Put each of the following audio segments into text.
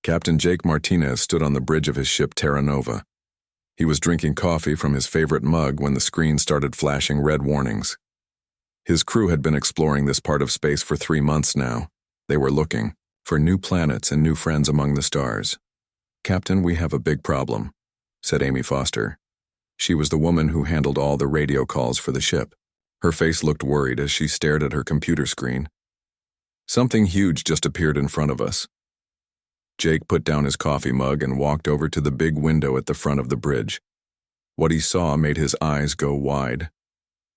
Captain Jake Martinez stood on the bridge of his ship Terra Nova. He was drinking coffee from his favorite mug when the screen started flashing red warnings. His crew had been exploring this part of space for 3 months now. They were looking for new planets and new friends among the stars. "Captain, we have a big problem," said Amy Foster. She was the woman who handled all the radio calls for the ship. Her face looked worried as she stared at her computer screen. "Something huge just appeared in front of us." Jake put down his coffee mug and walked over to the big window at the front of the bridge. What he saw made his eyes go wide.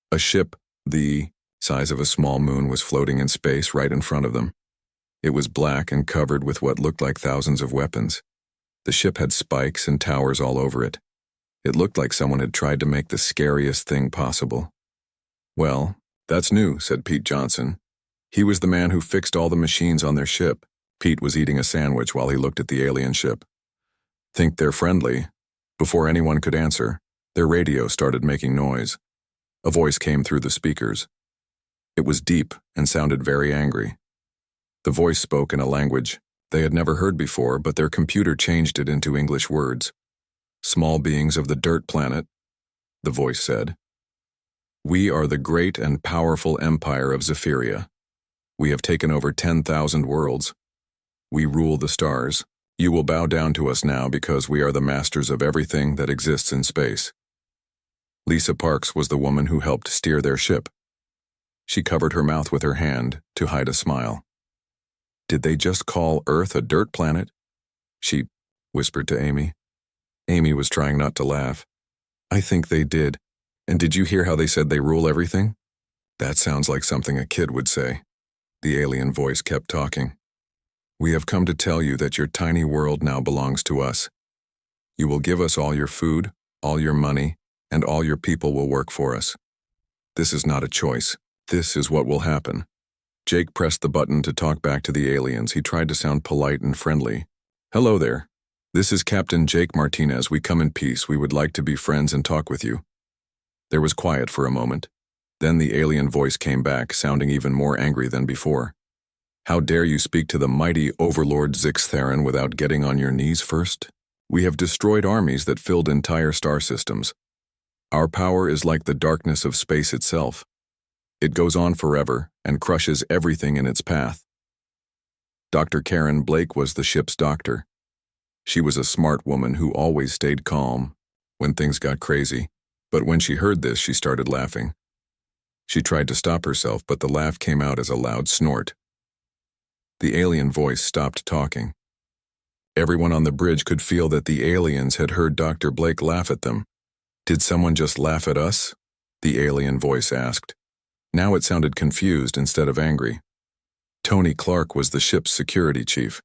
A ship, the size of a small moon, was floating in space right in front of them. It was black and covered with what looked like thousands of weapons. The ship had spikes and towers all over it. It looked like someone had tried to make the scariest thing possible. "Well, that's new," said Pete Johnson. He was the man who fixed all the machines on their ship. Pete was eating a sandwich while he looked at the alien ship. "Think they're friendly?" Before anyone could answer, their radio started making noise. A voice came through the speakers. It was deep and sounded very angry. The voice spoke in a language they had never heard before, but their computer changed it into English words. "Small beings of the dirt planet," the voice said. "We are the great and powerful empire of Zephyria. We have taken over 10,000 worlds. We rule the stars. You will bow down to us now because we are the masters of everything that exists in space." Lisa Parks was the woman who helped steer their ship. She covered her mouth with her hand to hide a smile. "Did they just call Earth a dirt planet?" she whispered to Amy. Amy was trying not to laugh. "I think they did. And did you hear how they said they rule everything?" "That sounds like something a kid would say." The alien voice kept talking. "We have come to tell you that your tiny world now belongs to us. You will give us all your food, all your money, and all your people will work for us. This is not a choice. This is what will happen." Jake pressed the button to talk back to the aliens. He tried to sound polite and friendly. "Hello there. This is Captain Jake Martinez. We come in peace. We would like to be friends and talk with you." There was quiet for a moment. Then the alien voice came back, sounding even more angry than before. "How dare you speak to the mighty Overlord Zixtherin without getting on your knees first? We have destroyed armies that filled entire star systems. Our power is like the darkness of space itself. It goes on forever and crushes everything in its path." Dr. Karen Blake was the ship's doctor. She was a smart woman who always stayed calm when things got crazy, but when she heard this, she started laughing. She tried to stop herself, but the laugh came out as a loud snort. The alien voice stopped talking. Everyone on the bridge could feel that the aliens had heard Dr. Blake laugh at them. "Did someone just laugh at us?" the alien voice asked. Now it sounded confused instead of angry. Tony Clark was the ship's security chief.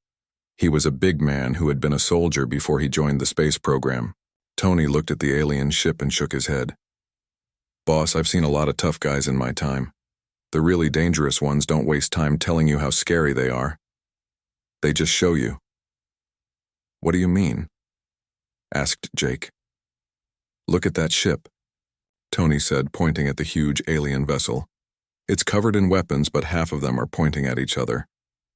He was a big man who had been a soldier before he joined the space program. Tony looked at the alien ship and shook his head. "Boss, I've seen a lot of tough guys in my time. The really dangerous ones don't waste time telling you how scary they are. They just show you." "What do you mean?" asked Jake. "Look at that ship," Tony said, pointing at the huge alien vessel. "It's covered in weapons, but half of them are pointing at each other.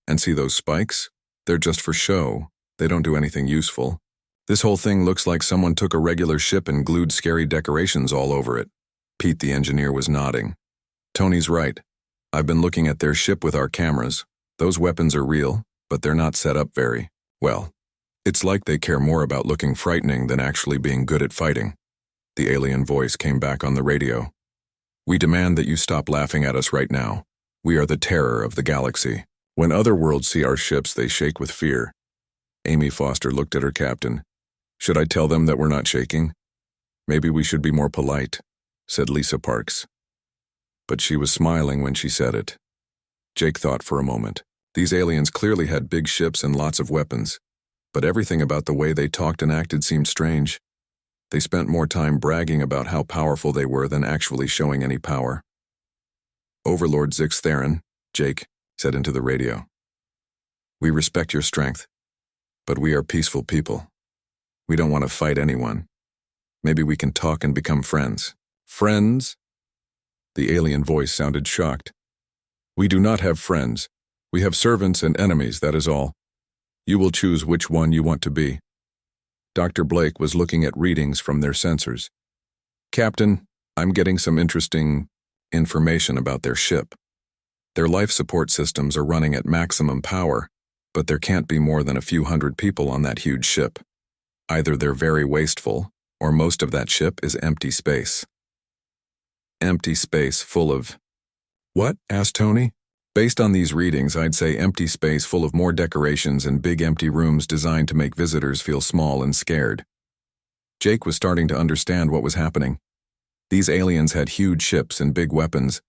And see those spikes? They're just for show. They don't do anything useful. This whole thing looks like someone took a regular ship and glued scary decorations all over it." Pete the engineer was nodding. "Tony's right. I've been looking at their ship with our cameras. Those weapons are real, but they're not set up very well. It's like they care more about looking frightening than actually being good at fighting." The alien voice came back on the radio. "We demand that you stop laughing at us right now. We are the terror of the galaxy. When other worlds see our ships, they shake with fear." Amy Foster looked at her captain. "Should I tell them that we're not shaking?" "Maybe we should be more polite," said Lisa Parks. But she was smiling when she said it. Jake thought for a moment. These aliens clearly had big ships and lots of weapons, but everything about the way they talked and acted seemed strange. They spent more time bragging about how powerful they were than actually showing any power. "Overlord Zixtherin," Jake said into the radio. "We respect your strength, but we are peaceful people. We don't want to fight anyone. Maybe we can talk and become friends." "Friends?" The alien voice sounded shocked. "We do not have friends. We have servants and enemies, that is all. You will choose which one you want to be. Dr. Blake was looking at readings from their sensors. Captain, I'm getting some interesting information about their ship. Their life support systems are running at maximum power, but there can't be more than a few hundred people on that huge ship. Either they're very wasteful, or most of that ship is empty space. Empty space full of... What? Asked Tony. Based on these readings, I'd say empty space full of more decorations and big empty rooms designed to make visitors feel small and scared. Jake was starting to understand what was happening. These aliens had huge ships and big weapons,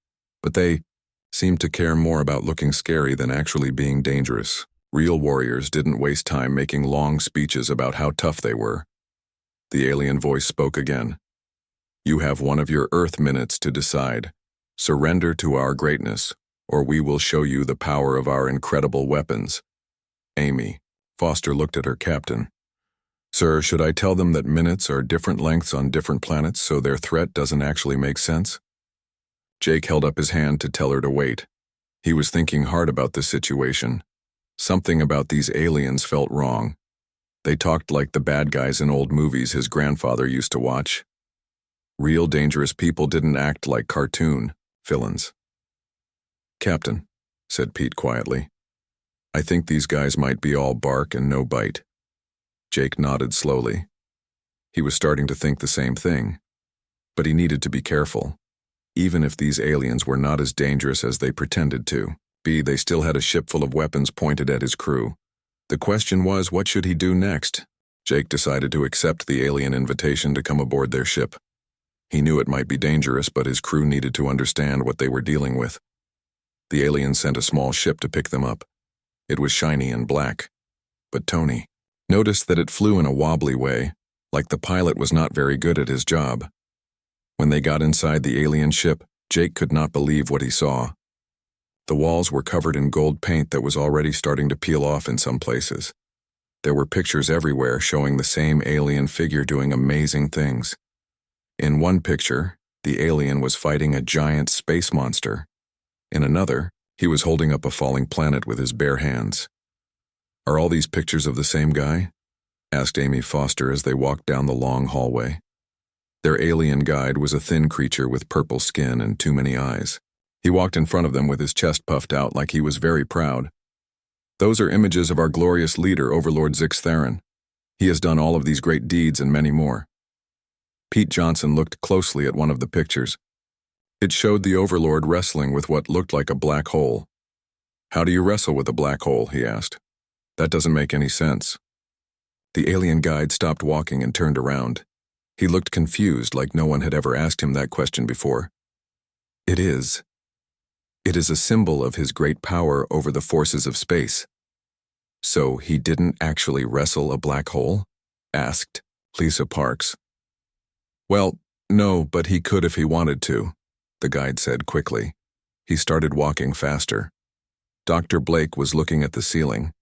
but they seemed to care more about looking scary than actually being dangerous. Real warriors didn't waste time making long speeches about how tough they were. The alien voice spoke again. You have one of your Earth minutes to decide. Surrender to our greatness, or we will show you the power of our incredible weapons. Amy. Foster looked at her captain. Sir, should I tell them that minutes are different lengths on different planets so their threat doesn't actually make sense? Jake held up his hand to tell her to wait. He was thinking hard about this situation. Something about these aliens felt wrong. They talked like the bad guys in old movies his grandfather used to watch. Real dangerous people didn't act like cartoon villains. Captain, said Pete quietly, I think these guys might be all bark and no bite. Jake nodded slowly. He was starting to think the same thing, but he needed to be careful. Even if these aliens were not as dangerous as they pretended to, they still had a ship full of weapons pointed at his crew. The question was, what should he do next? Jake decided to accept the alien invitation to come aboard their ship. He knew it might be dangerous, but his crew needed to understand what they were dealing with. The aliens sent a small ship to pick them up. It was shiny and black, but Tony noticed that it flew in a wobbly way, like the pilot was not very good at his job. When they got inside the alien ship, Jake could not believe what he saw. The walls were covered in gold paint that was already starting to peel off in some places. There were pictures everywhere showing the same alien figure doing amazing things. In one picture, the alien was fighting a giant space monster. In another, he was holding up a falling planet with his bare hands. Are all these pictures of the same guy? Asked Amy Foster as they walked down the long hallway. Their alien guide was a thin creature with purple skin and too many eyes. He walked in front of them with his chest puffed out like he was very proud. Those are images of our glorious leader, Overlord Zix Theron. He has done all of these great deeds and many more. Pete Johnson looked closely at one of the pictures. It showed the Overlord wrestling with what looked like a black hole. How do you wrestle with a black hole? He asked. That doesn't make any sense. The alien guide stopped walking and turned around. He looked confused, like no one had ever asked him that question before. It is a symbol of his great power over the forces of space. So he didn't actually wrestle a black hole? Asked Lisa Parks. Well, no, but he could if he wanted to, the guide said quickly. He started walking faster. Dr. Blake was looking at the ceiling.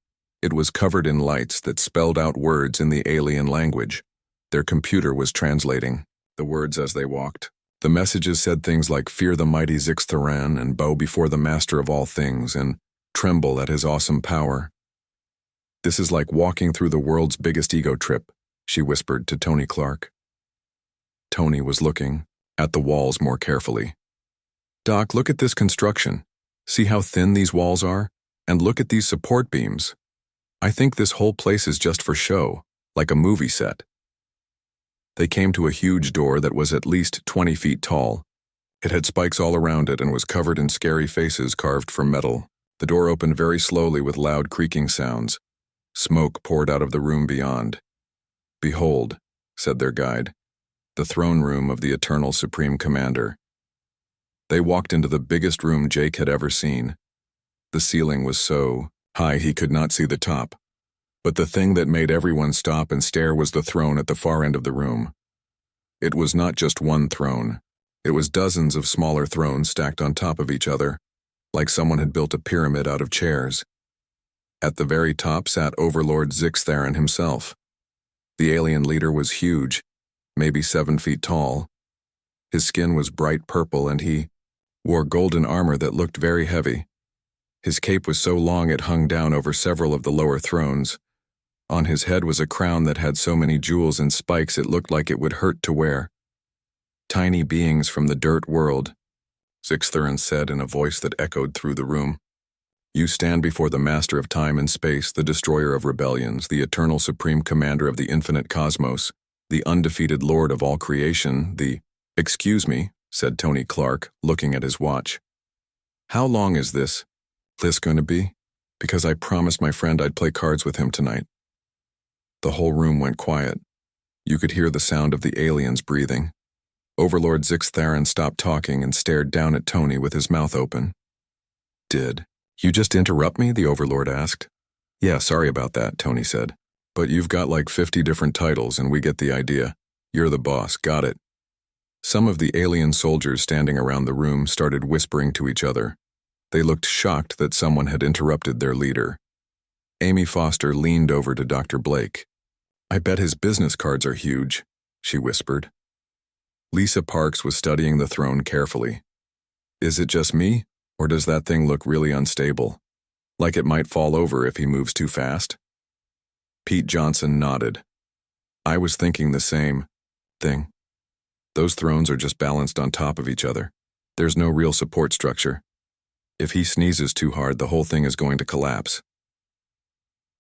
It was covered in lights that spelled out words in the alien language. Their computer was translating the words as they walked. The messages said things like fear the mighty Zix Theron and bow before the master of all things and tremble at his awesome power. This is like walking through the world's biggest ego trip, she whispered to Tony Clark. Tony was looking at the walls more carefully. Doc, look at this construction. See how thin these walls are? And look at these support beams. I think this whole place is just for show, like a movie set. They came to a huge door that was at least 20 feet tall. It had spikes all around it and was covered in scary faces carved from metal. The door opened very slowly with loud creaking sounds. Smoke poured out of the room beyond. Behold, said their guide, the throne room of the Eternal Supreme Commander. They walked into the biggest room Jake had ever seen. The ceiling was so high he could not see the top. But the thing that made everyone stop and stare was the throne at the far end of the room. It was not just one throne. It was dozens of smaller thrones stacked on top of each other, like someone had built a pyramid out of chairs. At the very top sat Overlord Zix Theron himself. The alien leader was huge, maybe 7 feet tall. His skin was bright purple and he wore golden armor that looked very heavy. His cape was so long it hung down over several of the lower thrones, On his head was a crown that had so many jewels and spikes it looked like it would hurt to wear. "Tiny beings from the dirt world," Zixtherin said in a voice that echoed through the room. "You stand before the master of time and space, the destroyer of rebellions, the eternal supreme commander of the infinite cosmos, the undefeated lord of all creation, the—" "Excuse me," said Tony Clark, looking at his watch. "How long is this going to be? Because I promised my friend I'd play cards with him tonight." The whole room went quiet. You could hear the sound of the aliens breathing. Overlord Zixtherin stopped talking and stared down at Tony with his mouth open. "Did you just interrupt me?" the Overlord asked. "Yeah, sorry about that," Tony said. "But you've got like 50 different titles and we get the idea. You're the boss, got it." Some of the alien soldiers standing around the room started whispering to each other. They looked shocked that someone had interrupted their leader. Amy Foster leaned over to Dr. Blake. "I bet his business cards are huge," she whispered. Lisa Parks was studying the throne carefully. "Is it just me, or does that thing look really unstable? Like it might fall over if he moves too fast?" Pete Johnson nodded. "I was thinking the same thing. Those thrones are just balanced on top of each other. There's no real support structure. If he sneezes too hard, the whole thing is going to collapse."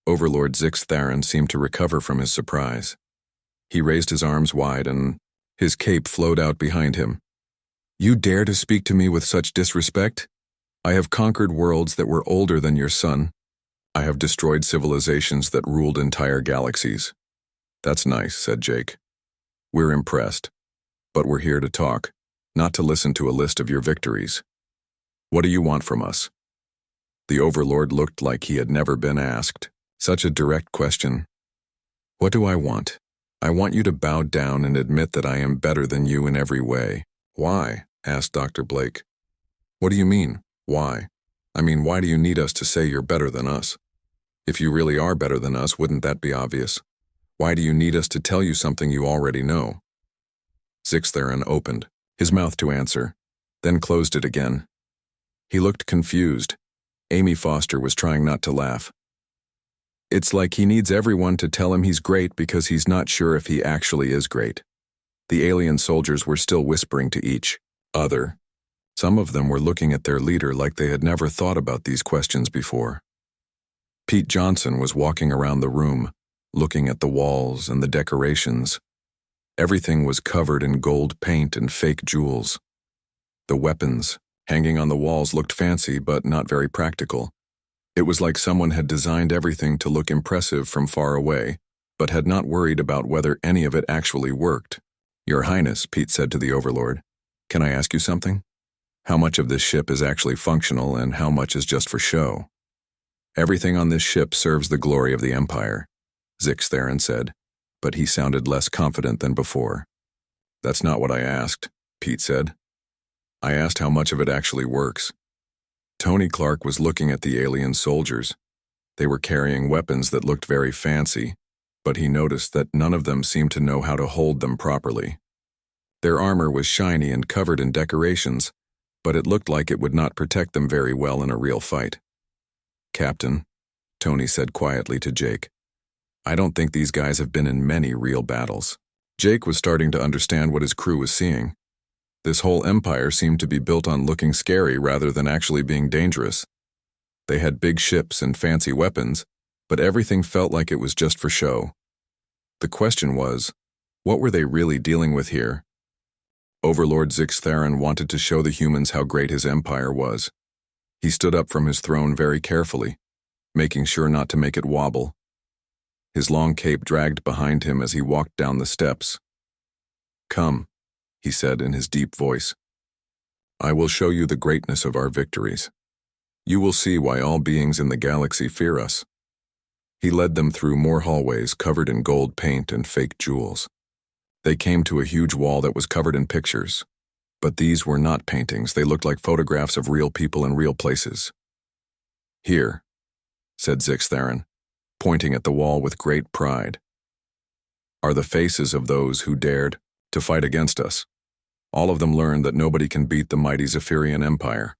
Overlord Zixtherin seemed to recover from his surprise. He raised his arms wide and his cape flowed out behind him. "You dare to speak to me with such disrespect? I have conquered worlds that were older than your sun. I have destroyed civilizations that ruled entire galaxies." "That's nice," said Jake. "We're impressed. But we're here to talk, not to listen to a list of your victories. What do you want from us?" The Overlord looked like he had never been asked such a direct question. "What do I want? I want you to bow down and admit that I am better than you in every way." "Why?" asked Dr. Blake. "What do you mean, why? I mean, why do you need us to say you're better than us? If you really are better than us, wouldn't that be obvious? Why do you need us to tell you something you already know?" Zixtherin opened his mouth to answer, then closed it again. He looked confused. Amy Foster was trying not to laugh. "It's like he needs everyone to tell him he's great because he's not sure if he actually is great." The alien soldiers were still whispering to each other. Some of them were looking at their leader like they had never thought about these questions before. Pete Johnson was walking around the room, looking at the walls and the decorations. Everything was covered in gold paint and fake jewels. The weapons hanging on the walls looked fancy but not very practical. It was like someone had designed everything to look impressive from far away, but had not worried about whether any of it actually worked. "Your Highness," Pete said to the Overlord, "can I ask you something? How much of this ship is actually functional and how much is just for show?" "Everything on this ship serves the glory of the Empire," Zixtherin said, but he sounded less confident than before. "That's not what I asked," Pete said. "I asked how much of it actually works." Tony Clark was looking at the alien soldiers. They were carrying weapons that looked very fancy, but he noticed that none of them seemed to know how to hold them properly. Their armor was shiny and covered in decorations, but it looked like it would not protect them very well in a real fight. "Captain," Tony said quietly to Jake, "I don't think these guys have been in many real battles." Jake was starting to understand what his crew was seeing. This whole empire seemed to be built on looking scary rather than actually being dangerous. They had big ships and fancy weapons, but everything felt like it was just for show. The question was, what were they really dealing with here? Overlord Zixtherin wanted to show the humans how great his empire was. He stood up from his throne very carefully, making sure not to make it wobble. His long cape dragged behind him as he walked down the steps. "Come," he said in his deep voice. "I will show you the greatness of our victories. You will see why all beings in the galaxy fear us." He led them through more hallways covered in gold paint and fake jewels. They came to a huge wall that was covered in pictures. But these were not paintings, they looked like photographs of real people in real places. "Here," said Zixtherin, pointing at the wall with great pride, "are the faces of those who dared to fight against us. All of them learned that nobody can beat the mighty Zephyrian Empire."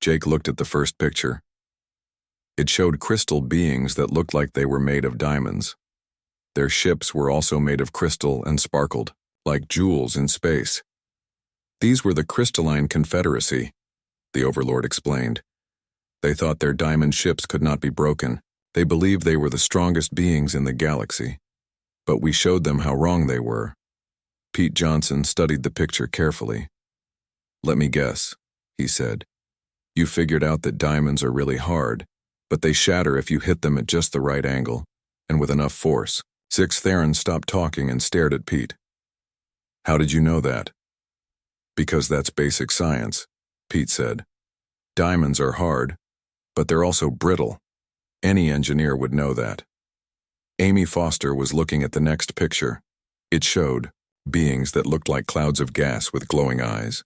Jake looked at the first picture. It showed crystal beings that looked like they were made of diamonds. Their ships were also made of crystal and sparkled, like jewels in space. These were the Crystalline Confederacy, the Overlord explained. They thought their diamond ships could not be broken. They believed they were the strongest beings in the galaxy. But we showed them how wrong they were. Pete Johnson studied the picture carefully. "Let me guess," he said. "You figured out that diamonds are really hard, but they shatter if you hit them at just the right angle, and with enough force." Six Theron stopped talking and stared at Pete. "How did you know that?" "Because that's basic science," Pete said. "Diamonds are hard, but they're also brittle. Any engineer would know that." Amy Foster was looking at the next picture. It showed beings that looked like clouds of gas with glowing eyes.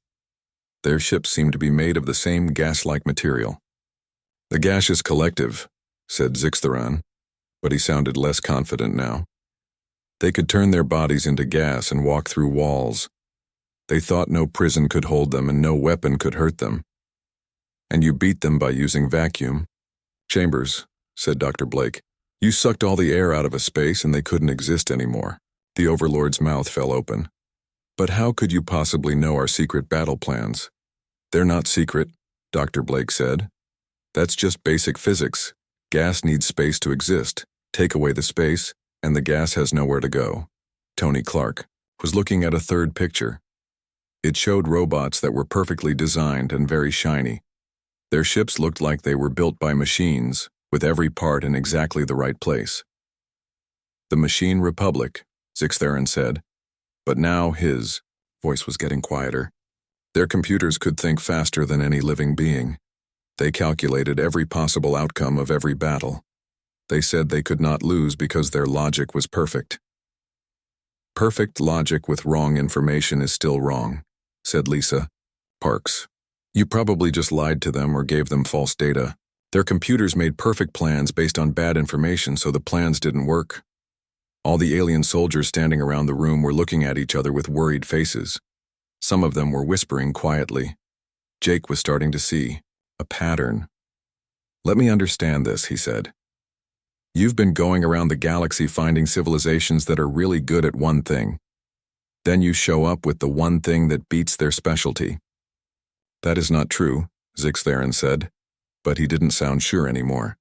Their ships seemed to be made of the same gas-like material. "The gaseous collective," said Zixtheron, but he sounded less confident now. "They could turn their bodies into gas and walk through walls. They thought no prison could hold them and no weapon could hurt them. And you beat them by using vacuum." "Chambers," said Dr. Blake, "you sucked all the air out of a space and they couldn't exist anymore." The Overlord's mouth fell open. "But how could you possibly know our secret battle plans?" "They're not secret," Dr. Blake said. "That's just basic physics. Gas needs space to exist. Take away the space, and the gas has nowhere to go." Tony Clark was looking at a third picture. It showed robots that were perfectly designed and very shiny. Their ships looked like they were built by machines, with every part in exactly the right place. "The Machine Republic," Zixtheron said. But now his voice was getting quieter. "Their computers could think faster than any living being. They calculated every possible outcome of every battle. They said they could not lose because their logic was perfect." "Perfect logic with wrong information is still wrong," said Lisa Parks. "You probably just lied to them or gave them false data. Their computers made perfect plans based on bad information, so the plans didn't work." All the alien soldiers standing around the room were looking at each other with worried faces. Some of them were whispering quietly. Jake was starting to see a pattern. "Let me understand this," he said. "You've been going around the galaxy finding civilizations that are really good at one thing. Then you show up with the one thing that beats their specialty." "That is not true," Zixtheron said, but he didn't sound sure anymore.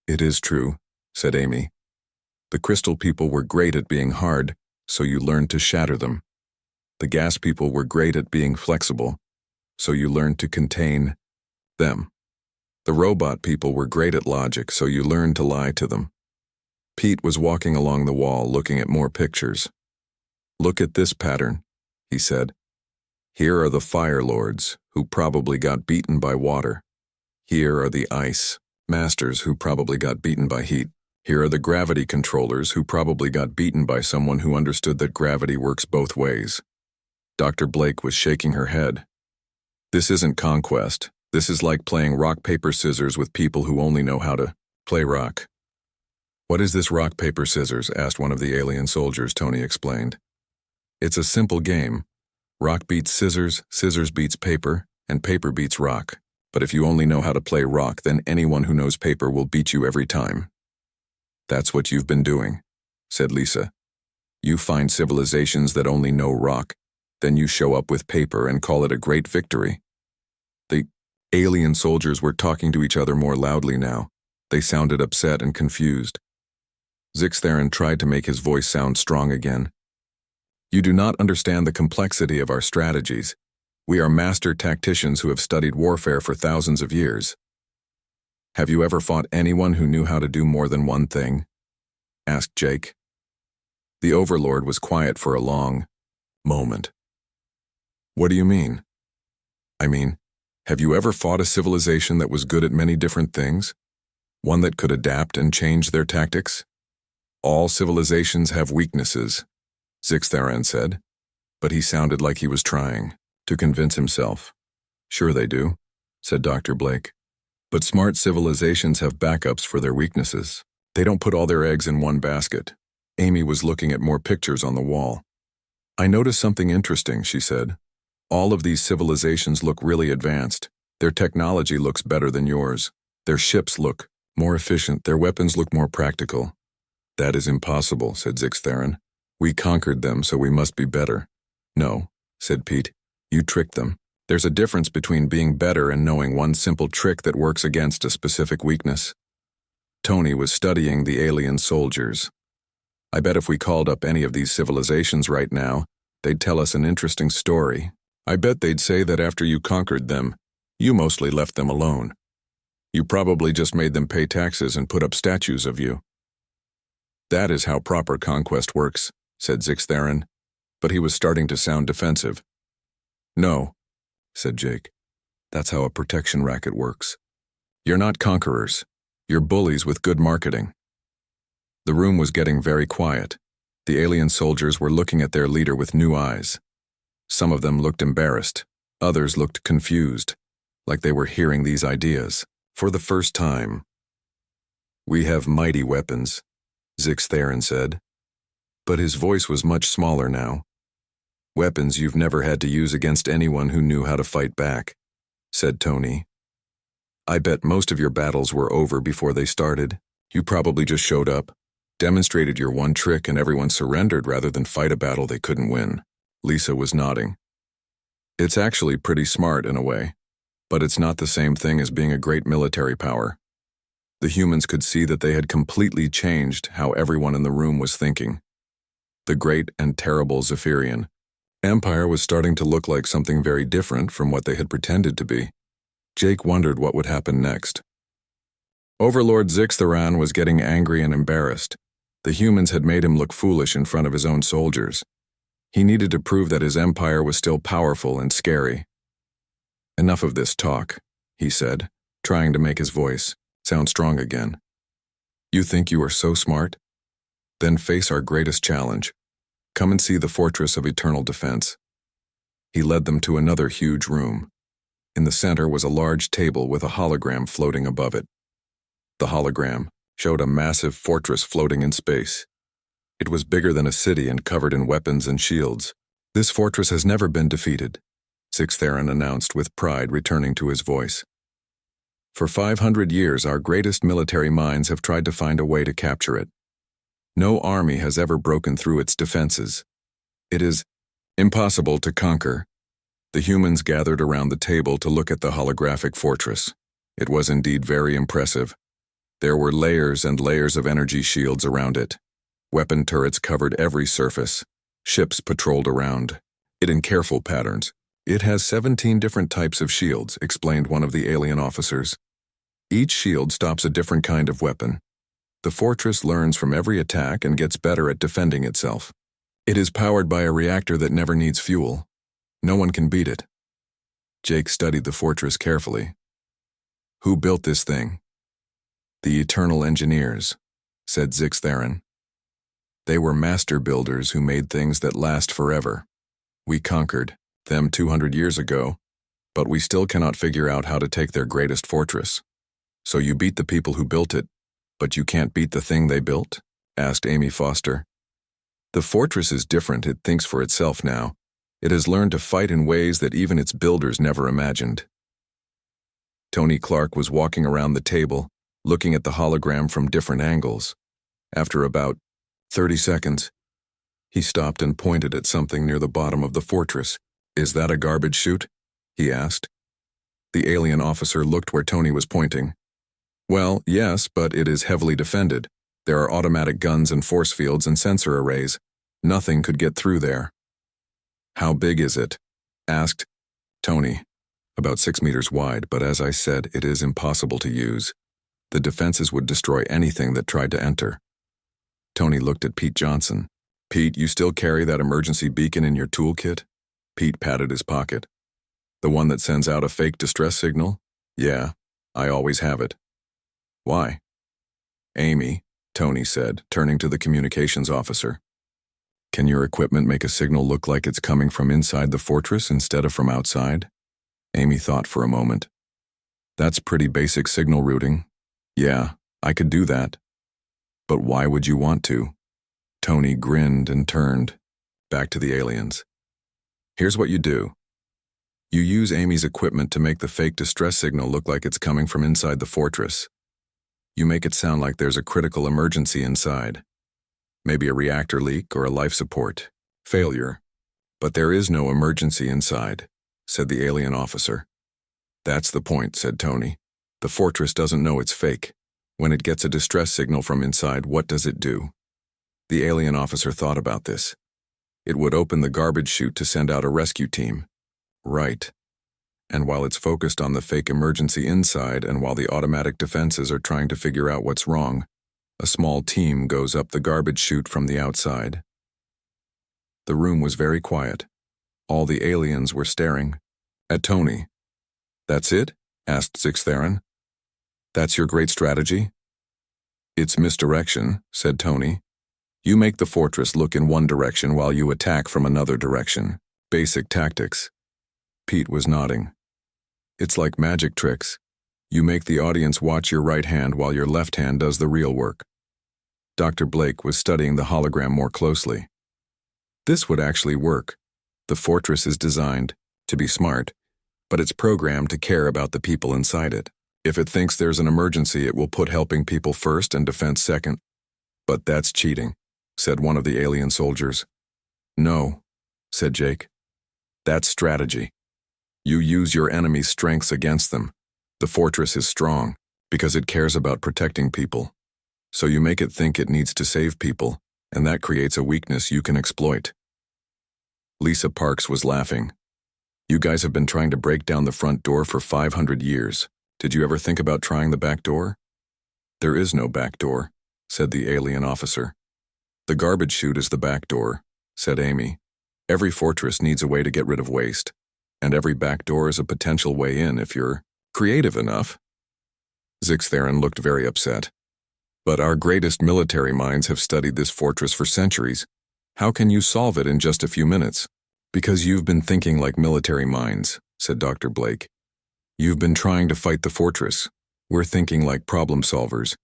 "It is true," said Amy. "The crystal people were great at being hard, so you learned to shatter them. The gas people were great at being flexible, so you learned to contain them. The robot people were great at logic, so you learned to lie to them." Pete was walking along the wall looking at more pictures. "Look at this pattern," he said. "Here are the Fire Lords, who probably got beaten by water. Here are the Ice Masters, who probably got beaten by heat. Here are the Gravity Controllers, who probably got beaten by someone who understood that gravity works both ways." Dr. Blake was shaking her head. "This isn't conquest. This is like playing rock, paper, scissors with people who only know how to play rock." "What is this rock, paper, scissors?" asked one of the alien soldiers, Tony explained. "It's a simple game. Rock beats scissors, scissors beats paper, and paper beats rock. But if you only know how to play rock, then anyone who knows paper will beat you every time." "That's what you've been doing," said Lisa. "You find civilizations that only know rock, then you show up with paper and call it a great victory." The alien soldiers were talking to each other more loudly now. They sounded upset and confused. Zixtheron tried to make his voice sound strong again. "You do not understand the complexity of our strategies. We are master tacticians who have studied warfare for thousands of years." "Have you ever fought anyone who knew how to do more than one thing?" asked Jake. The Overlord was quiet for a long moment. "What do you mean?" "I mean, have you ever fought a civilization that was good at many different things? One that could adapt and change their tactics?" "All civilizations have weaknesses," Zixtheron said, but he sounded like he was trying to convince himself. "Sure they do," said Dr. Blake. "But smart civilizations have backups for their weaknesses. They don't put all their eggs in one basket." Amy was looking at more pictures on the wall. "I noticed something interesting," she said. "All of these civilizations look really advanced. Their technology looks better than yours. Their ships look More efficient, their weapons look more practical. That is impossible, said Zixtherin. We conquered them, so we must be better. No, said Pete. You tricked them. There's a difference between being better and knowing one simple trick that works against a specific weakness. Tony was studying the alien soldiers. I bet if we called up any of these civilizations right now, they'd tell us an interesting story. I bet they'd say that after you conquered them, you mostly left them alone. You probably just made them pay taxes and put up statues of you. That is how proper conquest works, said Zixtherin, but he was starting to sound defensive. No, said Jake. That's how a protection racket works. You're not conquerors. You're bullies with good marketing. The room was getting very quiet. The alien soldiers were looking at their leader with new eyes. Some of them looked embarrassed. Others looked confused, like they were hearing these ideas for the first time. We have mighty weapons, Zixtherin said, but his voice was much smaller now. Weapons you've never had to use against anyone who knew how to fight back, said Tony. I bet most of your battles were over before they started. You probably just showed up, demonstrated your one trick, and everyone surrendered rather than fight a battle they couldn't win. Lisa was nodding. It's actually pretty smart in a way, but it's not the same thing as being a great military power. The humans could see that they had completely changed how everyone in the room was thinking. The great and terrible Zephyrian Empire was starting to look like something very different from what they had pretended to be. Jake wondered what would happen next. Overlord Zixtherin was getting angry and embarrassed. The humans had made him look foolish in front of his own soldiers. He needed to prove that his empire was still powerful and scary. Enough of this talk, he said, trying to make his voice sound strong again. You think you are so smart? Then face our greatest challenge. Come and see the Fortress of Eternal Defense. He led them to another huge room. In the center was a large table with a hologram floating above it. The hologram showed a massive fortress floating in space. It was bigger than a city and covered in weapons and shields. This fortress has never been defeated, Zixtherin announced with pride returning to his voice. For 500 years, our greatest military minds have tried to find a way to capture it. No army has ever broken through its defenses. It is impossible to conquer. The humans gathered around the table to look at the holographic fortress. It was indeed very impressive. There were layers and layers of energy shields around it. Weapon turrets covered every surface. Ships patrolled around it in careful patterns. It has 17 different types of shields, explained one of the alien officers. Each shield stops a different kind of weapon. The fortress learns from every attack and gets better at defending itself. It is powered by a reactor that never needs fuel. No one can beat it. Jake studied the fortress carefully. Who built this thing? The Eternal Engineers, said Zixtherin. They were master builders who made things that last forever. We conquered them 200 years ago, but we still cannot figure out how to take their greatest fortress. So you beat the people who built it, but you can't beat the thing they built? Asked Amy Foster. The fortress is different. It thinks for itself now. It has learned to fight in ways that even its builders never imagined. Tony Clark was walking around the table, looking at the hologram from different angles. After about 30 seconds, he stopped and pointed at something near the bottom of the fortress. Is that a garbage chute? He asked. The alien officer looked where Tony was pointing. Well, yes, but it is heavily defended. There are automatic guns and force fields and sensor arrays. Nothing could get through there. How big is it? Asked Tony. About 6 meters wide, but as I said, it is impossible to use. The defenses would destroy anything that tried to enter. Tony looked at Pete Johnson. Pete, you still carry that emergency beacon in your toolkit? Pete patted his pocket. The one that sends out a fake distress signal? Yeah, I always have it. Why? Amy, Tony said, turning to the communications officer. Can your equipment make a signal look like it's coming from inside the fortress instead of from outside? Amy thought for a moment. That's pretty basic signal routing. Yeah, I could do that. But why would you want to? Tony grinned and turned back to the aliens. Here's what you do. You use Amy's equipment to make the fake distress signal look like it's coming from inside the fortress. You make it sound like there's a critical emergency inside. Maybe a reactor leak or a life support failure. But there is no emergency inside, said the alien officer. That's the point, said Tony. The fortress doesn't know it's fake. When it gets a distress signal from inside, what does it do? The alien officer thought about this. It would open the garbage chute to send out a rescue team. Right. And while it's focused on the fake emergency inside and while the automatic defenses are trying to figure out what's wrong, a small team goes up the garbage chute from the outside. The room was very quiet. All the aliens were staring at Tony. That's it? Asked Zixtheron. That's your great strategy? It's misdirection, said Tony. You make the fortress look in one direction while you attack from another direction. Basic tactics. Pete was nodding. It's like magic tricks. You make the audience watch your right hand while your left hand does the real work. Dr. Blake was studying the hologram more closely. This would actually work. The fortress is designed to be smart, but it's programmed to care about the people inside it. If it thinks there's an emergency, it will put helping people first and defense second. But that's cheating, said one of the alien soldiers. No, said Jake. That's strategy. You use your enemy's strengths against them. The fortress is strong because it cares about protecting people. So you make it think it needs to save people, and that creates a weakness you can exploit. Lisa Parks was laughing. You guys have been trying to break down the front door for 500 years. Did you ever think about trying the back door? There is no back door, said the alien officer. The garbage chute is the back door, said Amy. Every fortress needs a way to get rid of waste, and every back door is a potential way in if you're creative enough. Zixtheron looked very upset. But our greatest military minds have studied this fortress for centuries. How can you solve it in just a few minutes? Because you've been thinking like military minds, said Dr. Blake. You've been trying to fight the fortress. We're thinking like problem solvers.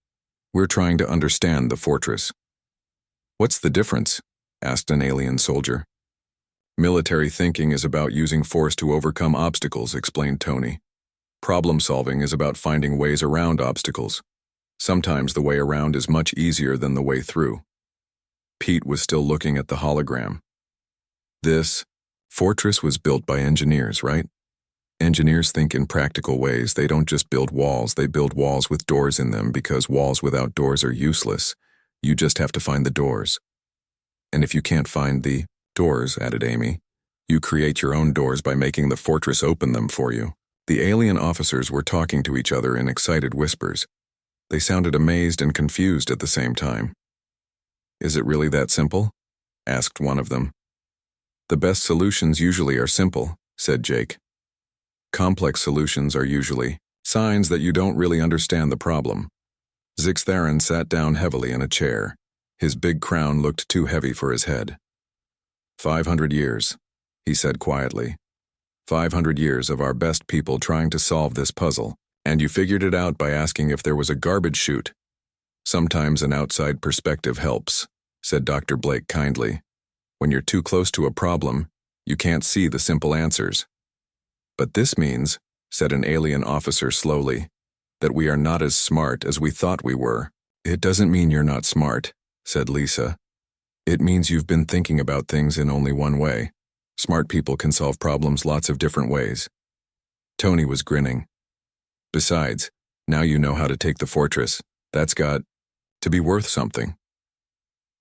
We're trying to understand the fortress. What's the difference? Asked an alien soldier. Military thinking is about using force to overcome obstacles, explained Tony. Problem solving is about finding ways around obstacles. Sometimes the way around is much easier than the way through. Pete was still looking at the hologram. This fortress was built by engineers, right? Engineers think in practical ways. They don't just build walls, they build walls with doors in them because walls without doors are useless. You just have to find the doors. And if you can't find the doors, added Amy, you create your own doors by making the fortress open them for you. The alien officers were talking to each other in excited whispers. They sounded amazed and confused at the same time. Is it really that simple? Asked one of them. The best solutions usually are simple, said Jake. Complex solutions are usually signs that you don't really understand the problem. Zixtheron sat down heavily in a chair. His big crown looked too heavy for his head. 500 years, he said quietly. 500 years of our best people trying to solve this puzzle, and you figured it out by asking if there was a garbage chute. Sometimes an outside perspective helps, said Dr. Blake kindly. When you're too close to a problem, you can't see the simple answers. But this means, said an alien officer slowly, that we are not as smart as we thought we were. It doesn't mean you're not smart, said Lisa. It means you've been thinking about things in only one way. Smart people can solve problems lots of different ways. Tony was grinning. Besides, now you know how to take the fortress. That's got to be worth something.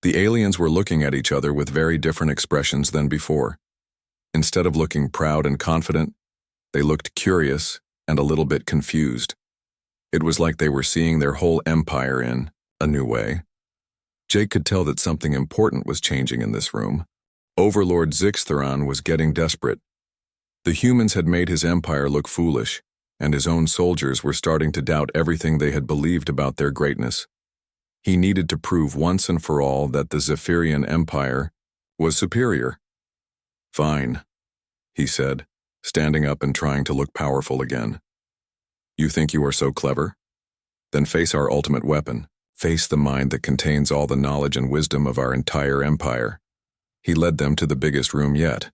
The aliens were looking at each other with very different expressions than before. Instead of looking proud and confident, they looked curious and a little bit confused. It was like they were seeing their whole empire in a new way. Jake could tell that something important was changing in this room. Overlord Zixtheron was getting desperate. The humans had made his empire look foolish, and his own soldiers were starting to doubt everything they had believed about their greatness. He needed to prove once and for all that the Zephyrian Empire was superior. Fine, he said, standing up and trying to look powerful again. You think you are so clever? Then face our ultimate weapon. Face the mind that contains all the knowledge and wisdom of our entire empire. He led them to the biggest room yet.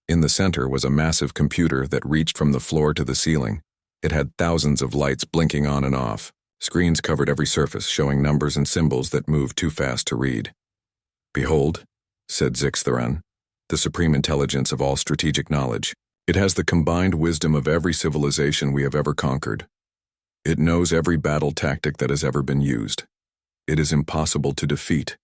In the center was a massive computer that reached from the floor to the ceiling. It had thousands of lights blinking on and off. Screens covered every surface, showing numbers and symbols that moved too fast to read. "Behold," said Zixtheran, "the supreme intelligence of all strategic knowledge. It has the combined wisdom of every civilization we have ever conquered. It knows every battle tactic that has ever been used. It is impossible to defeat."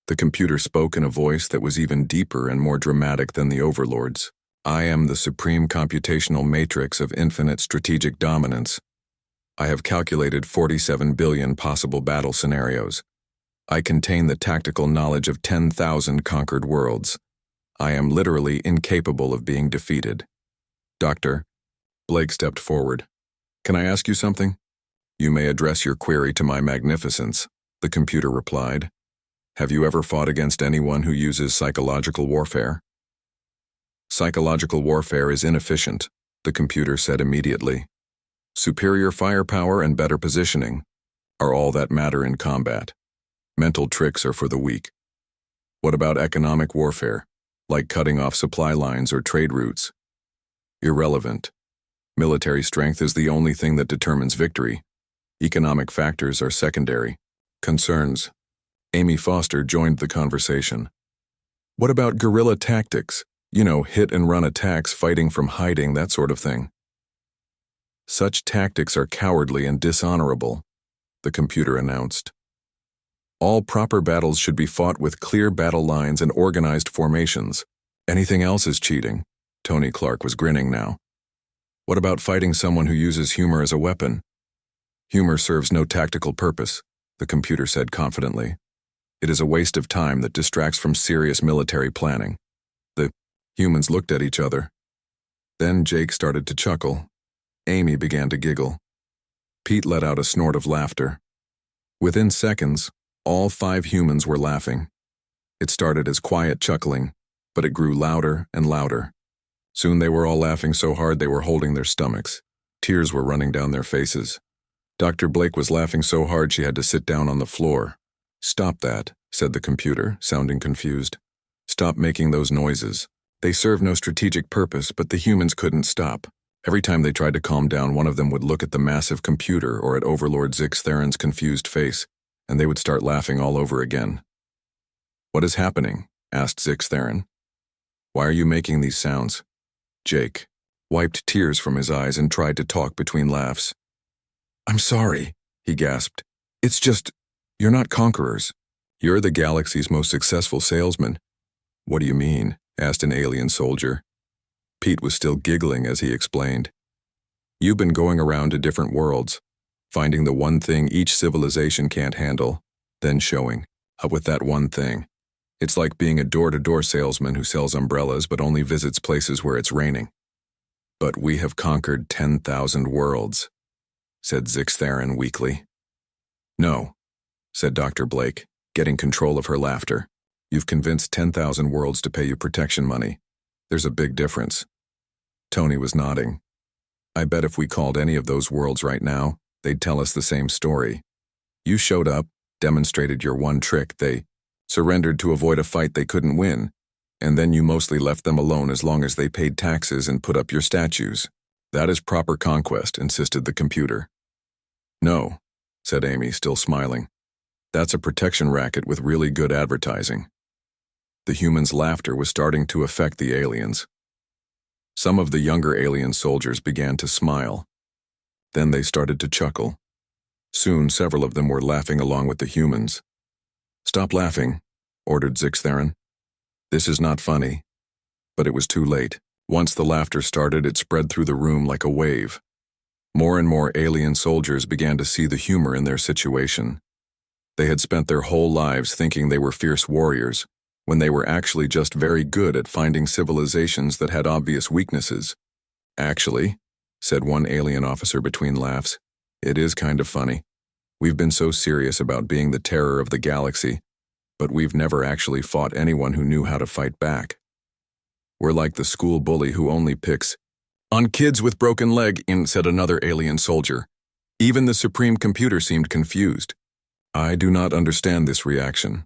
The computer spoke in a voice that was even deeper and more dramatic than the overlords. "I am the supreme computational matrix of infinite strategic dominance. I have calculated 47 billion possible battle scenarios. I contain the tactical knowledge of 10,000 conquered worlds. I am literally incapable of being defeated." "Doctor," Blake stepped forward. "Can I ask you something?" "You may address your query to my magnificence," the computer replied. "Have you ever fought against anyone who uses psychological warfare?" "Psychological warfare is inefficient," the computer said immediately. "Superior firepower and better positioning are all that matter in combat. Mental tricks are for the weak." "What about economic warfare, like cutting off supply lines or trade routes?" "Irrelevant. Military strength is the only thing that determines victory. Economic factors are secondary concerns." Amy Foster joined the conversation. "What about guerrilla tactics? Hit-and-run attacks, fighting from hiding, that sort of thing." "Such tactics are cowardly and dishonorable," the computer announced. "All proper battles should be fought with clear battle lines and organized formations. Anything else is cheating." Tony Clark was grinning now. "What about fighting someone who uses humor as a weapon?" "Humor serves no tactical purpose," the computer said confidently. "It is a waste of time that distracts from serious military planning." The humans looked at each other. Then Jake started to chuckle. Amy began to giggle. Pete let out a snort of laughter. Within seconds, all 5 humans were laughing. It started as quiet chuckling, but it grew louder and louder. Soon they were all laughing so hard they were holding their stomachs. Tears were running down their faces. Dr. Blake was laughing so hard she had to sit down on the floor. "Stop that," said the computer, sounding confused. "Stop making those noises. They serve no strategic purpose, but the humans couldn't stop. Every time they tried to calm down, one of them would look at the massive computer or at Overlord Zixtheran's confused face, and they would start laughing all over again." "What is happening?" asked Zixtheran. "Why are you making these sounds?" Jake wiped tears from his eyes and tried to talk between laughs. "I'm sorry," he gasped. "It's just, you're not conquerors. You're the galaxy's most successful salesman." "What do you mean?" asked an alien soldier. Pete was still giggling as he explained. "You've been going around to different worlds, finding the one thing each civilization can't handle, then showing up with that one thing. It's like being a door-to-door salesman who sells umbrellas but only visits places where it's raining." "But we have conquered 10,000 worlds," said Zixtheran weakly. "No," said Dr. Blake, getting control of her laughter. "You've convinced 10,000 worlds to pay you protection money. There's a big difference." Tony was nodding. "I bet if we called any of those worlds right now, they'd tell us the same story. You showed up, demonstrated your one trick, they surrendered to avoid a fight they couldn't win, and then you mostly left them alone as long as they paid taxes and put up your statues. That is proper conquest," insisted the computer. "No," said Amy, still smiling. "That's a protection racket with really good advertising." The humans' laughter was starting to affect the aliens. Some of the younger alien soldiers began to smile. Then they started to chuckle. Soon several of them were laughing along with the humans. "Stop laughing," ordered Zixtheran. "This is not funny." But it was too late. Once the laughter started, it spread through the room like a wave. More and more alien soldiers began to see the humor in their situation. They had spent their whole lives thinking they were fierce warriors, when they were actually just very good at finding civilizations that had obvious weaknesses. "Actually," said one alien officer between laughs, "it is kind of funny. We've been so serious about being the terror of the galaxy, but we've never actually fought anyone who knew how to fight back. We're like the school bully who only picks on kids with broken leg," said another alien soldier. Even the supreme computer seemed confused. "I do not understand this reaction.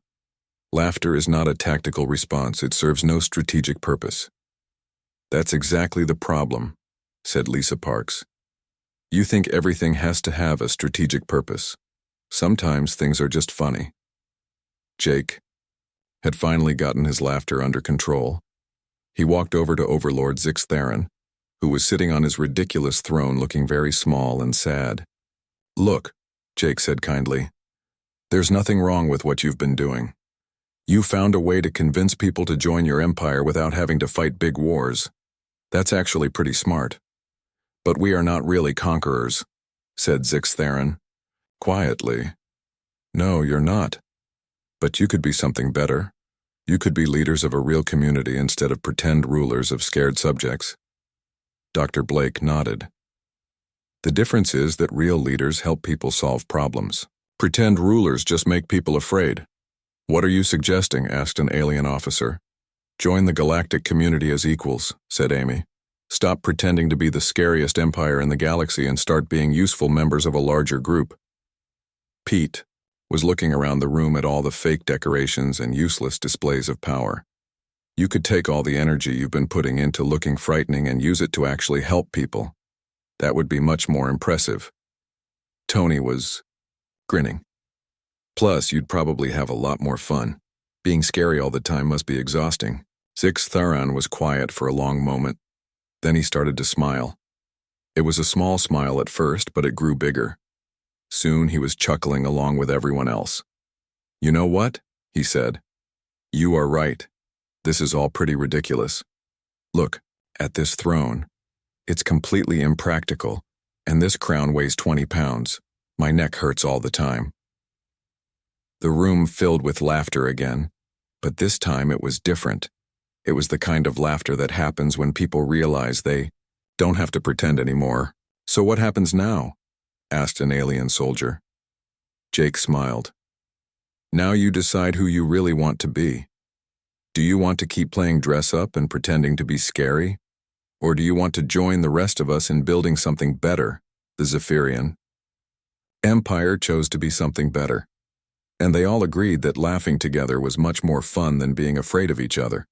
Laughter is not a tactical response. It serves no strategic purpose." "That's exactly the problem," said Lisa Parks. You think everything has to have a strategic purpose. Sometimes things are just funny. Jake had finally gotten his laughter under control. He walked over to Overlord Zix Theron, who was sitting on his ridiculous throne looking very small and sad. Look, Jake said kindly. There's nothing wrong with what you've been doing. You found a way to convince people to join your empire without having to fight big wars. That's actually pretty smart. But we are not really conquerors, said Zix Theron, quietly. No, you're not. But you could be something better. You could be leaders of a real community instead of pretend rulers of scared subjects. Dr. Blake nodded. The difference is that real leaders help people solve problems. Pretend rulers just make people afraid. What are you suggesting? Asked an alien officer. Join the galactic community as equals, said Amy. Stop pretending to be the scariest empire in the galaxy and start being useful members of a larger group. Pete was looking around the room at all the fake decorations and useless displays of power. You could take all the energy you've been putting into looking frightening and use it to actually help people. That would be much more impressive. Tony was grinning. Plus, you'd probably have a lot more fun. Being scary all the time must be exhausting. Zix Theron was quiet for a long moment. Then he started to smile. It was a small smile at first, but it grew bigger. Soon he was chuckling along with everyone else. You know what? He said. You are right. This is all pretty ridiculous. Look, at this throne. It's completely impractical, and this crown weighs 20 pounds. My neck hurts all the time. The room filled with laughter again, but this time it was different. It was the kind of laughter that happens when people realize they don't have to pretend anymore. So what happens now? Asked an alien soldier. Jake smiled. Now you decide who you really want to be. Do you want to keep playing dress up and pretending to be scary? Or do you want to join the rest of us in building something better, the Zephyrian? Empire chose to be something better, and they all agreed that laughing together was much more fun than being afraid of each other.